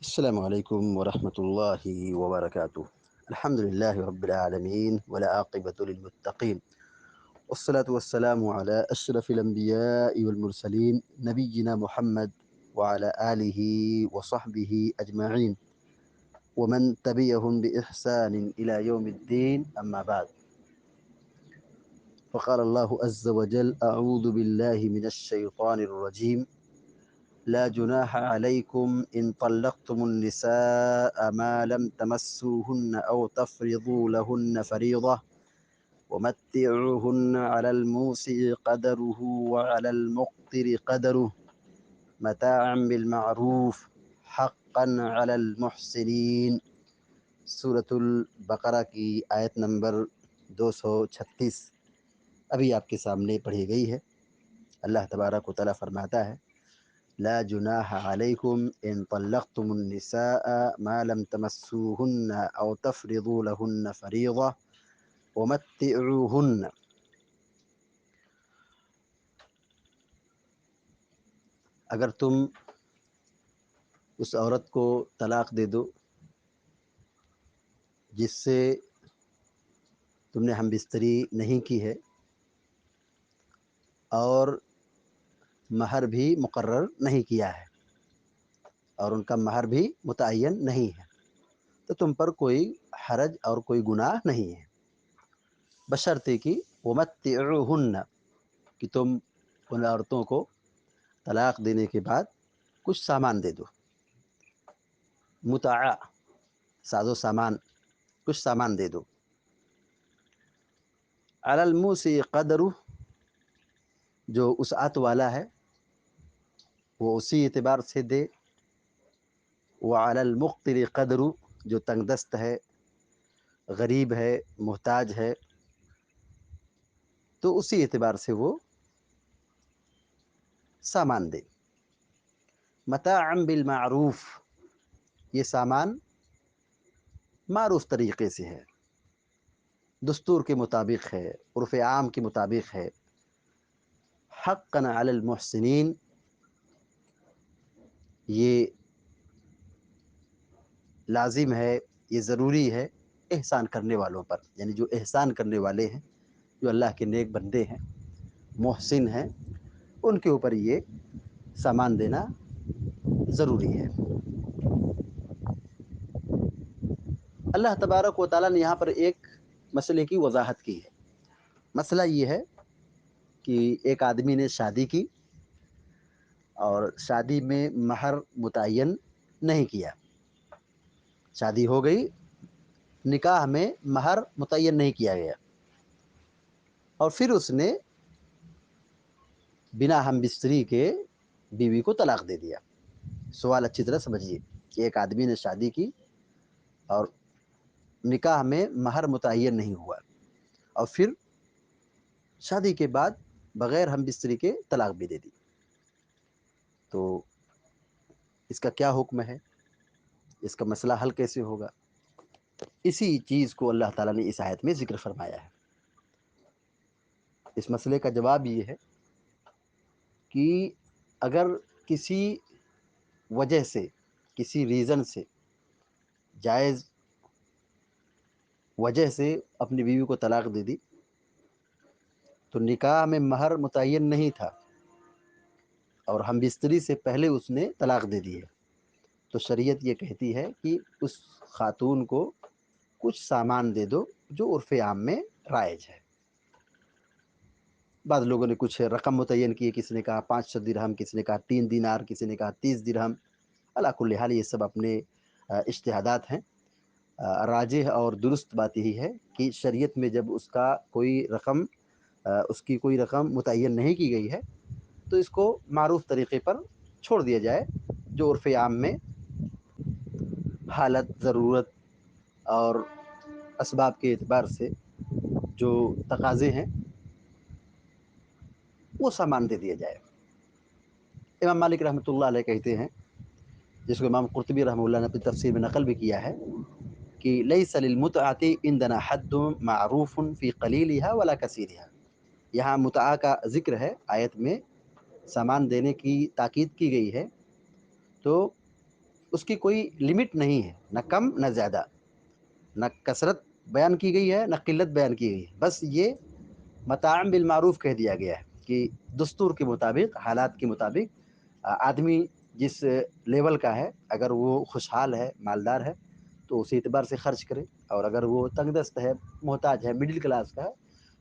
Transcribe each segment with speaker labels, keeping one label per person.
Speaker 1: السلام عليكم ورحمة الله وبركاته. الحمد لله رب العالمين والعاقبة للمتقين، والصلاة والسلام على أشرف الأنبياء والمرسلين نبينا محمد وعلى آله وصحبه أجمعين ومن تبعهم بإحسان إلى يوم الدين. أما بعد، فقال الله عز وجل: أعوذ بالله من الشيطان الرجيم. لا جناح عليكم إن طلقتم النساء ما لم تمسوهن أو تفرضوا لهن فريضة ومتعوهن على الموسع قدره وعلى المقتر قدره متاعا بالمعروف حقا على المحسنين. سورة البقرہ کی آیت نمبر 236 ابھی آپ کے سامنے پڑھی گئی ہے۔ اللہ تبارک و تعالیٰ فرماتا ہے: لا جناح عليكم إن طلقتم النساء ما لم تمسوهن أو تفرضوا لهن فريضة ومتعوهن. اگر تم اس عورت کو طلاق دے دو جس سے تم نے ہم بستری نہیں کی ہے اور مہر بھی مقرر نہیں کیا ہے اور ان کا مہر بھی متعین نہیں ہے، تو تم پر کوئی حرج اور کوئی گناہ نہیں ہے، بشرطے کہ ومتعوہن، کہ تم ان عورتوں کو طلاق دینے کے بعد کچھ سامان دے دو۔ متاع، ساز و سامان، کچھ سامان دے دو۔ علی الموسع قدرہ، جو وسعت والا ہے وہ اسی اعتبار سے دے، وعلی المقتر قدرہ، جو تنگ دست ہے، غریب ہے، محتاج ہے، تو اسی اعتبار سے وہ سامان دے۔ متاعا بالمعروف، یہ سامان معروف طریقے سے ہے، دستور کے مطابق ہے، عرف عام کے مطابق ہے۔ حقا علی المحسنین، یہ لازم ہے، یہ ضروری ہے احسان کرنے والوں پر، یعنی جو احسان کرنے والے ہیں، جو اللہ کے نیک بندے ہیں، محسن ہیں، ان کے اوپر یہ سامان دینا ضروری ہے۔ اللہ تبارک و تعالیٰ نے یہاں پر ایک مسئلے کی وضاحت کی ہے۔ مسئلہ یہ ہے کہ ایک آدمی نے شادی کی اور شادی میں مہر متعین نہیں کیا، شادی ہو گئی، نکاح میں مہر متعین نہیں کیا گیا، اور پھر اس نے بنا ہم بستری کے بیوی کو طلاق دے دیا۔ سوال اچھی طرح سمجھیے کہ ایک آدمی نے شادی کی اور نکاح میں مہر متعین نہیں ہوا، اور پھر شادی کے بعد بغیر ہم بستری کے طلاق بھی دے دی، تو اس کا کیا حکم ہے؟ اس کا مسئلہ حل کیسے ہوگا؟ اسی چیز کو اللہ تعالیٰ نے اس آیت میں ذکر فرمایا ہے۔ اس مسئلے کا جواب یہ ہے کہ اگر کسی وجہ سے، کسی ریزن سے، جائز وجہ سے اپنی بیوی کو طلاق دے دی، تو نکاح میں مہر متعین نہیں تھا اور ہم بستری سے پہلے اس نے طلاق دے دی ہے، تو شریعت یہ کہتی ہے کہ اس خاتون کو کچھ سامان دے دو جو عرف عام میں رائج ہے۔ بعض لوگوں نے کچھ رقم متعین کی ہے، کسی نے کہا 500 درہم، کسی نے کہا 3 دینار، کسی نے کہا 30 درہم۔ علی کل حال یہ سب اپنے اجتہادات ہیں۔ راجح اور درست بات یہی ہے کہ شریعت میں جب اس کی کوئی رقم متعین نہیں کی گئی ہے تو اس کو معروف طریقے پر چھوڑ دیا جائے، جو عرف عام میں حالت، ضرورت اور اسباب کے اعتبار سے جو تقاضے ہیں وہ سامان دے دیا جائے۔ امام مالک رحمۃ اللہ علیہ کہتے ہیں، جس کو امام قرطبی رحمہ اللہ نے اپنی تفسیر میں نقل بھی کیا ہے، کہ لیس للمتعۃ عندنا حد معروف فی قلیلها ولا کثیرها۔ یہاں متعہ کا ذکر ہے، آیت میں سامان دینے کی تاکید کی گئی ہے، تو اس کی کوئی لمٹ نہیں ہے، نہ کم نہ زیادہ، نہ کثرت بیان کی گئی ہے نہ قلت بیان کی گئی ہے، بس یہ متاعم بالمعروف کہہ دیا گیا ہے کہ دستور کے مطابق، حالات کے مطابق آدمی جس لیول کا ہے، اگر وہ خوشحال ہے، مالدار ہے، تو اسی اعتبار سے خرچ کرے، اور اگر وہ تنگ دست ہے، محتاج ہے، مڈل کلاس کا ہے،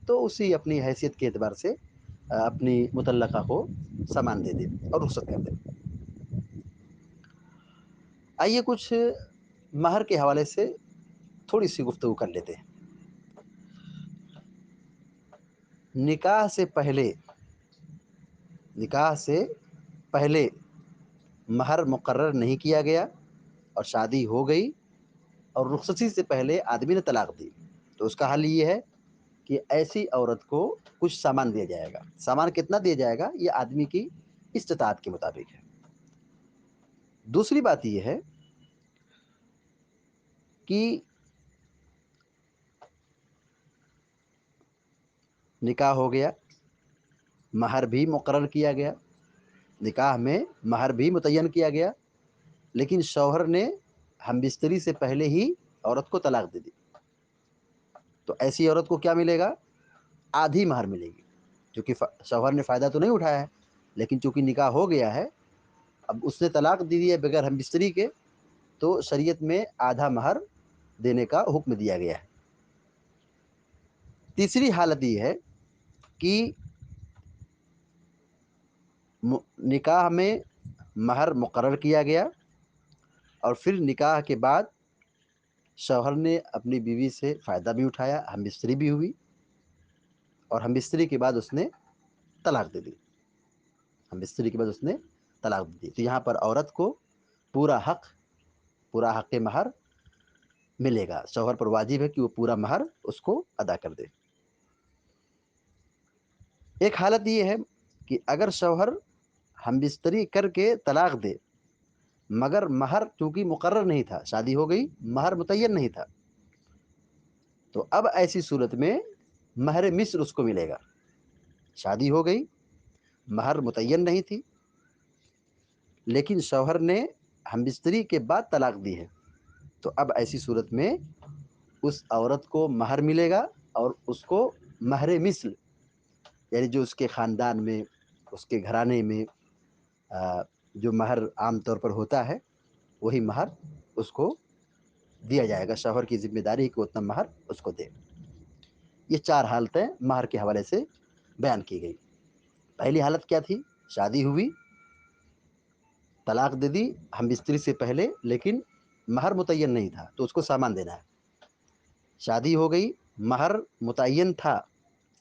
Speaker 1: تو اسی اپنی حیثیت کے اعتبار سے اپنی متعلقہ کو سامان دے دے اور رخصت کر دے۔ آئیے کچھ مہر کے حوالے سے تھوڑی سی گفتگو کر لیتے ہیں۔ نکاح سے پہلے مہر مقرر نہیں کیا گیا اور شادی ہو گئی اور رخصتی سے پہلے آدمی نے طلاق دی، تو اس کا حل یہ ہے کہ ایسی عورت کو کچھ سامان دیا جائے گا۔ سامان کتنا دیا جائے گا یہ آدمی کی استطاعت کے مطابق ہے۔ دوسری بات یہ ہے کہ نکاح ہو گیا، مہر بھی مقرر کیا گیا، نکاح میں مہر بھی متعین کیا گیا، لیکن شوہر نے ہم بستری سے پہلے ہی عورت کو طلاق دے دی، تو ایسی عورت کو کیا ملے گا؟ آدھی مہر ملے گی، کیونکہ شوہر نے فائدہ تو نہیں اٹھایا ہے، لیکن چونکہ نکاح ہو گیا ہے، اب اس نے طلاق دی دی ہے بغیر ہم بستری کے، تو شریعت میں آدھا مہر دینے کا حکم دیا گیا ہے۔ تیسری حالت یہ ہے کہ نکاح میں مہر مقرر کیا گیا اور پھر نکاح کے بعد شوہر نے اپنی بیوی سے فائدہ بھی اٹھایا، ہم بستری بھی ہوئی، اور ہم بستری کے بعد اس نے طلاق دے دی، ہم بستری کے بعد اس نے طلاق دے دی، تو یہاں پر عورت کو پورا حق مہر ملے گا، شوہر پر واجب ہے کہ وہ پورا مہر اس کو ادا کر دے۔ ایک حالت یہ ہے کہ اگر شوہر ہم بستری کر کے طلاق دے مگر مہر چونکہ مقرر نہیں تھا، شادی ہو گئی، مہر متعین نہیں تھا، تو اب ایسی صورت میں مہر مصر اس کو ملے گا۔ شادی ہو گئی، مہر متعین نہیں تھی، لیکن شوہر نے ہم بستری کے بعد طلاق دی ہے، تو اب ایسی صورت میں اس عورت کو مہر ملے گا، اور اس کو مہر مثل، یعنی جو اس کے خاندان میں، اس کے گھرانے میں جو مہر عام طور پر ہوتا ہے وہی مہر اس کو دیا جائے گا، شوہر کی ذمہ داری ہے کہ اتنا مہر اس کو دے۔ یہ چار حالتیں مہر کے حوالے سے بیان کی گئی۔ پہلی حالت کیا تھی؟ شادی ہوئی، طلاق دے دی ہم بستری سے پہلے، لیکن مہر متعین نہیں تھا تو اس کو سامان دینا ہے۔ شادی ہو گئی، مہر متعین تھا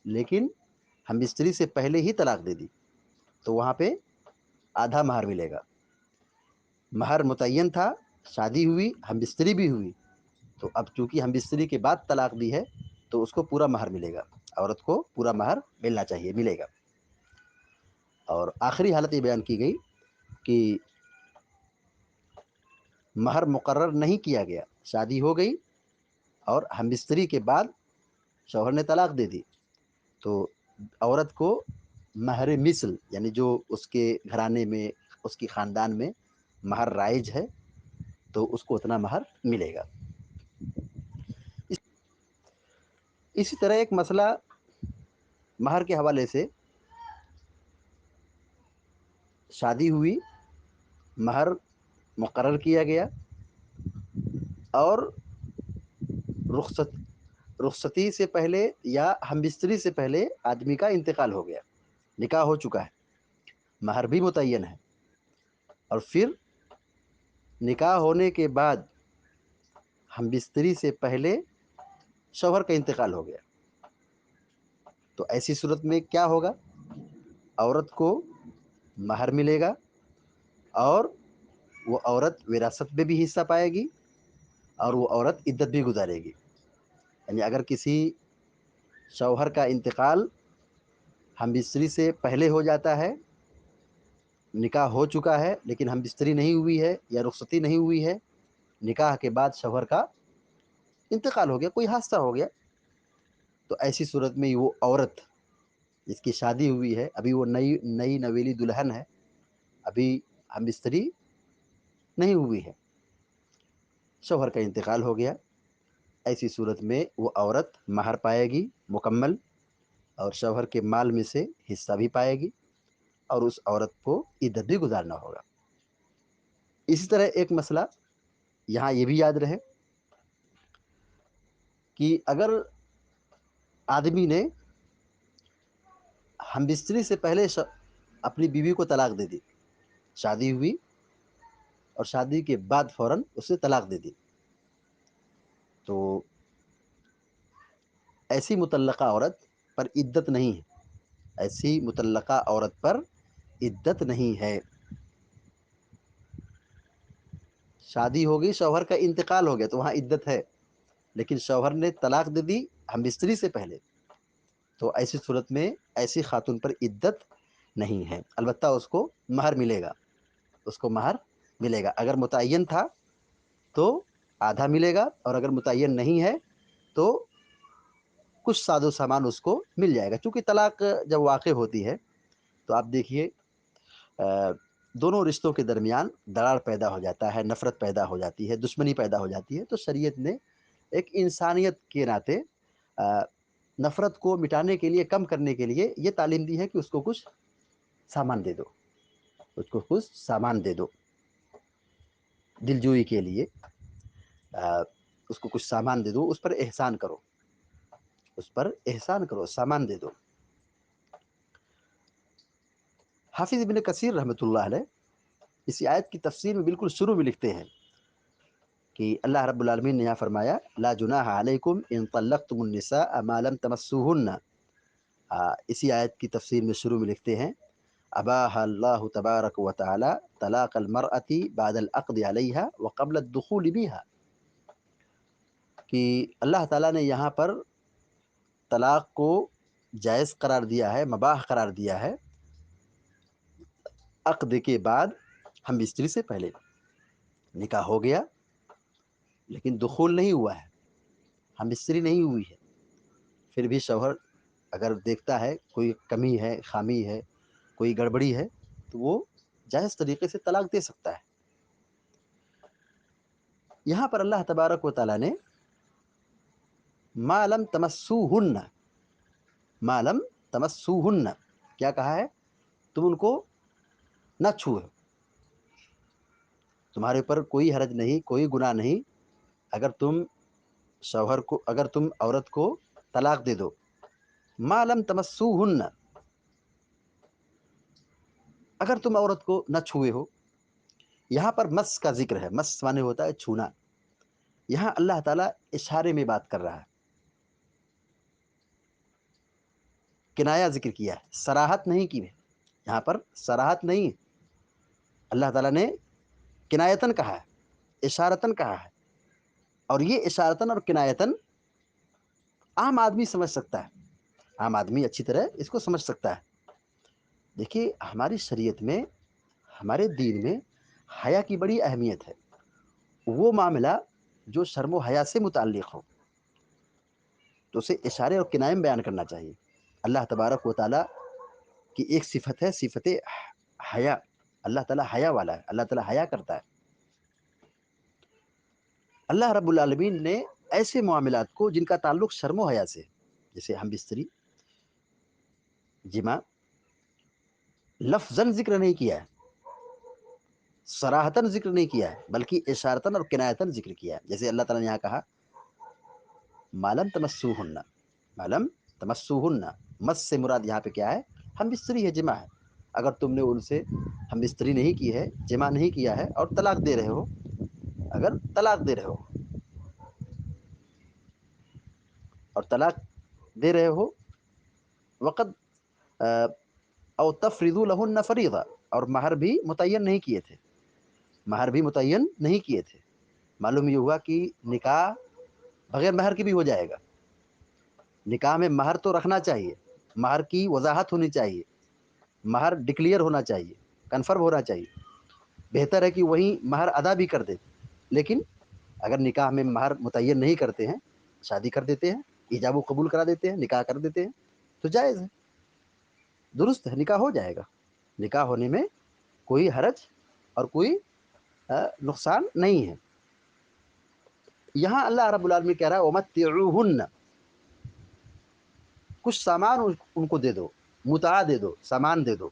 Speaker 1: لیکن ہم بستری سے پہلے ہی طلاق دے دی، تو وہاں پہ آدھا مہر ملے گا۔ مہر متعین تھا، شادی ہوئی، ہم بستری بھی ہوئی، تو اب چونکہ ہم بستری کے بعد طلاق دی ہے تو اس کو پورا مہر ملے گا، عورت کو پورا مہر ملنا چاہیے، ملے گا۔ اور آخری حالت یہ بیان کی گئی کہ مہر مقرر نہیں کیا گیا، شادی ہو گئی اور ہم بستری کے بعد شوہر نے طلاق دے دی، تو عورت کو مہر مثل، یعنی جو اس کے گھرانے میں، اس کی خاندان میں مہر رائج ہے تو اس کو اتنا مہر ملے گا۔ اسی طرح ایک مسئلہ مہر کے حوالے سے، شادی ہوئی، مہر مقرر کیا گیا اور رخصتی سے پہلے یا ہم بستری سے پہلے آدمی کا انتقال ہو گیا، نکاح ہو چکا ہے، مہر بھی متعین ہے، اور پھر نکاح ہونے کے بعد ہم بستری سے پہلے شوہر کا انتقال ہو گیا، تو ایسی صورت میں کیا ہوگا؟ عورت کو مہر ملے گا اور وہ عورت وراثت میں بھی حصہ پائے گی اور وہ عورت عدت بھی گزارے گی۔ یعنی اگر کسی شوہر کا انتقال ہم بستری سے پہلے ہو جاتا ہے، نکاح ہو چکا ہے لیکن ہم بستری نہیں ہوئی ہے یا رخصتی نہیں ہوئی ہے، نکاح کے بعد شوہر کا انتقال ہو گیا، کوئی حادثہ ہو گیا، تو ایسی صورت میں وہ عورت جس کی شادی ہوئی ہے، ابھی وہ نئی نویلی دلہن ہے، ابھی ہم بستری نہیں ہوئی ہے، شوہر کا انتقال ہو گیا، ایسی صورت میں وہ عورت مہر پائے گی مکمل، اور شوہر کے مال میں سے حصہ بھی پائے گی، اور اس عورت کو عدت بھی گزارنا ہوگا۔ اسی طرح ایک مسئلہ یہاں یہ بھی یاد رہے کہ اگر آدمی نے ہم بستری سے پہلے اپنی بیوی کو طلاق دے دی، شادی ہوئی اور شادی کے بعد فوراً اسے طلاق دے دی، تو ایسی مطلقہ عورت پر عدت نہیں ہے، ایسی مطلقہ عورت پر عدت نہیں ہے۔ شادی ہو گئی، شوہر کا انتقال ہو گیا تو وہاں عدت ہے، لیکن شوہر نے طلاق دے دی ہم بستری سے پہلے، تو ایسی صورت میں ایسی خاتون پر عدت نہیں ہے، البتہ اس کو مہر ملے گا، اس کو مہر ملے گا، اگر متعین تھا تو آدھا ملے گا، اور اگر متعین نہیں ہے تو کچھ ساز و سامان اس کو مل جائے گا۔ چونکہ طلاق جب واقع ہوتی ہے تو آپ دیکھیے دونوں رشتوں کے درمیان دراڑ پیدا ہو جاتا ہے، نفرت پیدا ہو جاتی ہے، دشمنی پیدا ہو جاتی ہے، تو شریعت نے ایک انسانیت کے ناطے نفرت کو مٹانے کے لیے، کم کرنے کے لیے یہ تعلیم دی ہے کہ اس کو کچھ سامان دے دو، اس کو کچھ سامان دے دو، دلجوئی کے لیے اس کو کچھ سامان دے دو، اس پر احسان کرو، اس پر احسان کرو، سامان دے دو۔ حافظ ابن کثیر رحمۃ اللہ علیہ اسی آیت کی تفسیر میں بالکل شروع میں لکھتے ہیں کہ اللہ رب العالمین نے یہاں فرمایا لا جناح علیکم ان طلقتم النساء ما لم تمسوهن، اسی آیت کی تفسیر میں شروع میں لکھتے ہیں اباح اللہ تبارک و تعالی طلاق المرأة بعد العقد علیہا وقبل الدخول بها، کہ اللہ تعالیٰ نے یہاں پر طلاق کو جائز قرار دیا ہے، مباح قرار دیا ہے عقد کے بعد، ہم بستری سے پہلے نکاح ہو گیا لیکن دخول نہیں ہوا ہے، ہم بستری نہیں ہوئی ہے، پھر بھی شوہر اگر دیکھتا ہے کوئی کمی ہے، خامی ہے، کوئی گڑبڑی ہے، تو وہ جائز طریقے سے طلاق دے سکتا ہے۔ یہاں پر اللہ تبارک و تعالیٰ نے ما لم تمسوہن، ما لم تمسوہن کیا کہا ہے؟ تم ان کو نہ چھوئے، تمہارے اوپر کوئی حرج نہیں، کوئی گناہ نہیں، اگر تم شوہر کو، اگر تم عورت کو طلاق دے دو، ما لم تمسوہن، اگر تم عورت کو نہ چھوئے ہو۔ یہاں پر مس کا ذکر ہے، مس مانے ہوتا ہے چھونا، یہاں اللہ تعالیٰ اشارے میں بات کر رہا ہے، کنایا ذکر کیا ہے، صراحت نہیں کی ہے، یہاں پر صراحت نہیں ہے، اللہ تعالیٰ نے کنایتن کہا ہے، اشارتن کہا ہے، اور یہ اشارتن اور کنایتن عام آدمی سمجھ سکتا ہے، عام آدمی اچھی طرح اس کو سمجھ سکتا ہے۔ دیکھیے ہماری شریعت میں، ہمارے دین میں حیا کی بڑی اہمیت ہے، وہ معاملہ جو شرم و حیا سے متعلق ہو تو اسے اشارے اور کنائے میں بیان کرنا چاہیے۔ اللہ تبارک و تعالیٰ کی ایک صفت ہے صفت حیا، اللہ تعالیٰ حیا والا ہے، اللہ تعالیٰ حیا کرتا ہے۔ اللہ رب العالمین نے ایسے معاملات کو جن کا تعلق شرم و حیا سے، جیسے ہم بستری، جمع، لفظاً ذکر نہیں کیا ہے، صراحتاً ذکر نہیں کیا ہے، بلکہ اشارتاً اور کنایتاً ذکر کیا ہے۔ جیسے اللہ تعالیٰ نے یہاں کہا مالم تمسوہن، مالم تمسوہن، مس سے مراد یہاں پہ کیا ہے؟ ہم بستری ہے، جمع ہے، اگر تم نے ان سے ہم بستری نہیں کی ہے، جمع نہیں کیا ہے، اور طلاق دے رہے ہو، اگر طلاق دے رہے ہو اور طلاق دے رہے ہو وقت او تفریضوا لہن فریضہ، اور مہر بھی متعین نہیں کیے تھے، مہر بھی متعین نہیں کیے تھے، معلوم یہ ہوا کہ نکاح بغیر مہر کی بھی ہو جائے گا، نکاح میں مہر تو رکھنا چاہیے، مہر کی وضاحت ہونی چاہیے، مہر ڈکلیئر ہونا چاہیے، کنفرم ہونا چاہیے، بہتر ہے کہ وہیں مہر ادا بھی کر دے، لیکن اگر نکاح میں مہر متعین نہیں کرتے ہیں، شادی کر دیتے ہیں، ایجاب و قبول کرا دیتے ہیں، نکاح کر دیتے ہیں، تو جائز ہے، درست ہے، نکاح ہو جائے گا، نکاح ہونے میں کوئی حرج اور کوئی نقصان نہیں ہے. یہاں اللہ رب العالمین کہہ رہا ہے وَمَتِّعُوهُنَّ، کچھ سامان ان کو دے دو، متاع دے دو، سامان دے دو.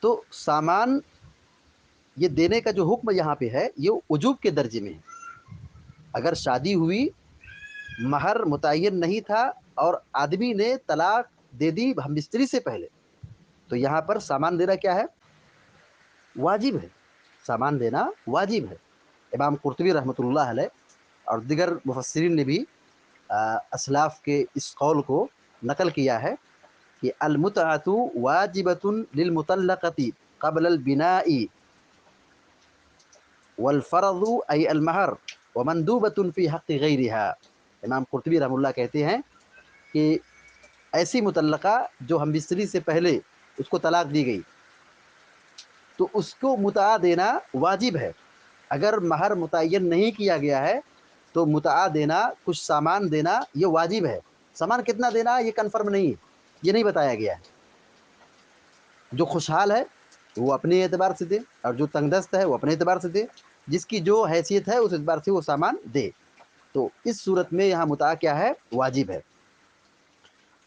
Speaker 1: تو سامان یہ دینے کا جو حکم یہاں پہ ہے یہ وجوب کے درجے میں ہے. اگر شادی ہوئی، مہر متعین نہیں تھا اور آدمی نے طلاق دے دی ہم بستری سے پہلے، تو یہاں پر سامان دینا کیا ہے؟ واجب ہے. سامان دینا واجب ہے. امام قرطبی رحمۃ اللہ علیہ اور دیگر مفسرین نے بھی اسلاف کے اس قول کو نقل کیا ہے کہ المتعۃ واجبۃ للمطلقۃ قبل البناء والفرض ای المہر ومندوبۃ فی حق غیرها. امام قرطبی رحمۃ اللہ کہتے ہیں کہ ایسی مطلقہ جو ہم بستری سے پہلے اس کو طلاق دی گئی تو اس کو متاع دینا واجب ہے. اگر مہر متعین نہیں کیا گیا ہے تو متاع دینا، کچھ سامان دینا یہ واجب ہے. سامان کتنا دینا یہ کنفرم نہیں ہے، یہ نہیں بتایا گیا ہے. جو خوشحال ہے وہ اپنے اعتبار سے دے، اور جو تنگ دست ہے وہ اپنے اعتبار سے دے. جس کی جو حیثیت ہے اس اعتبار سے وہ سامان دے. تو اس صورت میں یہاں متاع کیا ہے؟ واجب ہے.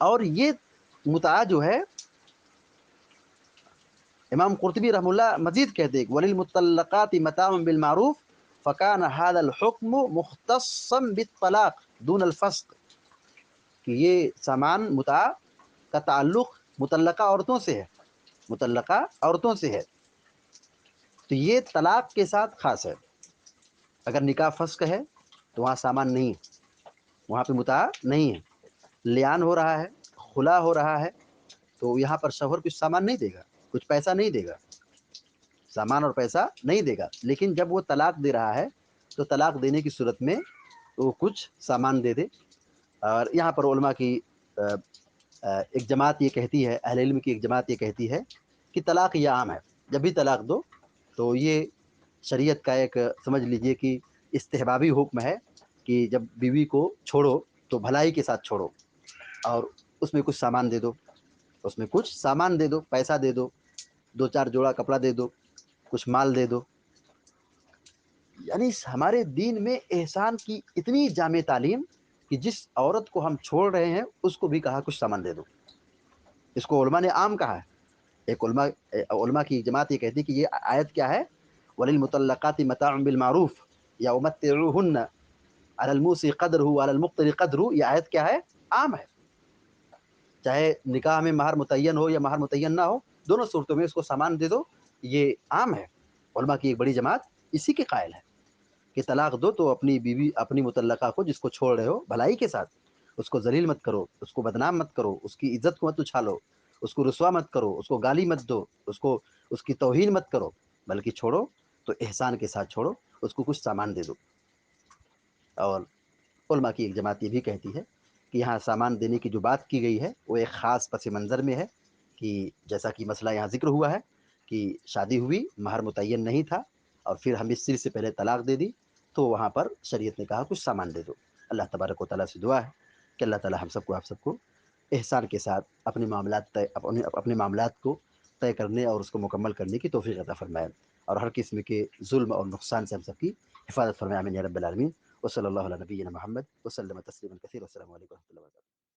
Speaker 1: اور یہ متاع جو ہے امام قرطبی رحم اللہ مزید کہتے ہیں وَلِلْمُطَلَّقَاتِ مَتَاعٌ بِالْمَعْرُوفِ فَكَانَ هَذَا الْحُكْمُ مُخْتَصًّا بِالطَّلَاقِ دُونَ الْفَسْخِ، کہ یہ سامان متاع کا تعلق مطلقہ عورتوں سے ہے، مطلقہ عورتوں سے ہے. تو یہ طلاق کے ساتھ خاص ہے. اگر نکاح فسخ ہے تو وہاں سامان نہیں، وہاں پہ متاع نہیں ہے. لیان ہو رہا ہے، خلا ہو رہا ہے، تو یہاں پر شوہر کچھ سامان نہیں دے گا، کچھ پیسہ نہیں دے گا، سامان اور پیسہ نہیں دے گا. لیکن جب وہ طلاق دے رہا ہے تو طلاق دینے کی صورت میں وہ کچھ سامان دے دے. اور یہاں پر علماء کی ایک جماعت یہ کہتی ہے، اہل علم کی ایک جماعت یہ کہتی ہے کہ طلاق یہ عام ہے. جب بھی طلاق دو تو یہ شریعت کا ایک سمجھ لیجئے کہ استحبابی حکم ہے کہ جب بیوی کو چھوڑو تو بھلائی کے ساتھ چھوڑو، اور اس میں کچھ سامان دے دو، اس میں کچھ سامان دے دو، پیسہ دے دو، 2-4 جوڑا کپڑا دے دو، کچھ مال دے دو. یعنی ہمارے دین میں احسان کی اتنی جامع تعلیم کہ جس عورت کو ہم چھوڑ رہے ہیں اس کو بھی کہا کچھ سامان دے دو. اس کو علماء نے عام کہا ہے. ایک علماء کی جماعت یہ کہتی کہ یہ آیت کیا ہے؟ وَلِلْمُطَلَّقَاتِ مَتَاعٌ بِالْمَعْرُوفِ یا وَمَتِّعُوهُنَّ عَلَى الْمُوسِعِ قَدْرُهُ وَعَلَى الْمُقْتِرِ قَدْرُهُ. یہ آیت کیا ہے؟ عام ہے. چاہے نکاح میں مہر متعین ہو یا مہر متعین نہ ہو، دونوں صورتوں میں اس کو سامان دے دو، یہ عام ہے. علماء کی ایک بڑی جماعت اسی کے قائل ہے کہ طلاق دو تو اپنی بیوی، اپنی مطلقہ کو جس کو چھوڑ رہے ہو بھلائی کے ساتھ، اس کو ذلیل مت کرو، اس کو بدنام مت کرو، اس کی عزت کو مت اچھالو، اس کو رسوا مت کرو، اس کو گالی مت دو، اس کی توہین مت کرو، بلکہ چھوڑو تو احسان کے ساتھ چھوڑو، اس کو کچھ سامان دے دو. اور علماء کی ایک جماعت یہ بھی کہتی ہے کہ یہاں سامان دینے کی جو بات کی گئی ہے وہ ایک خاص پس منظر میں ہے کہ جیسا کہ مسئلہ یہاں ذکر ہوا ہے کہ شادی ہوئی، مہر متعین نہیں تھا، اور پھر ہم اس سے پہلے طلاق دے دی، تو وہاں پر شریعت نے کہا کچھ سامان دے دو. اللہ تبارک و تعالیٰ سے دعا ہے کہ اللہ تعالیٰ ہم سب کو، آپ سب کو احسان کے ساتھ اپنے معاملات کو طے کرنے اور اس کو مکمل کرنے کی توفیق عطا فرمائے، اور ہر قسم کے ظلم اور نقصان سے ہم سب کی حفاظت فرمائے. آمین یا رب العالمین. وصلی اللہ علی نبینا محمد وسلم تسلیما کثیرا. السلام علیکم و رحمۃ اللہ وبرکاتہ.